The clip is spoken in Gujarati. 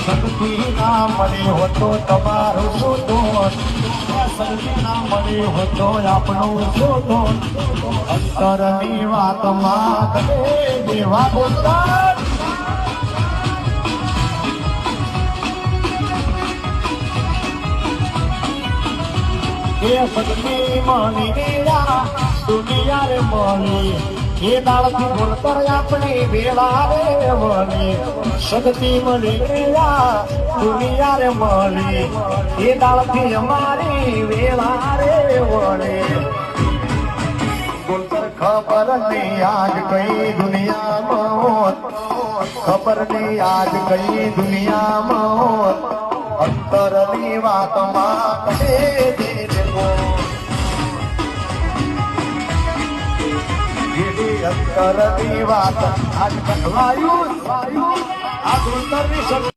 શક્તિ ના મળી હો તો તમારું શું દોષ શક્તિ ના મળી હો તો આપણું શું દોષ અંતરની વાતમાં કરે દેવા બોલતા એ શક્તિ મળી ગયા દુનિયા રે મળી એ દાળથી બોલતર આપણી વેળા રે વળી શક્તિ મળી ગયા દુનિયા રે મળી એ દાળથી અમારી વેળા રે વળી બોલતર ખબર નહીં આજ કઈ દુનિયામાં હોત ખબર નહીં આજ કઈ દુનિયામાં હોત અંતરની વાતમાં કહે અંતરની વાત આજ કહેવાયું આ અંતરની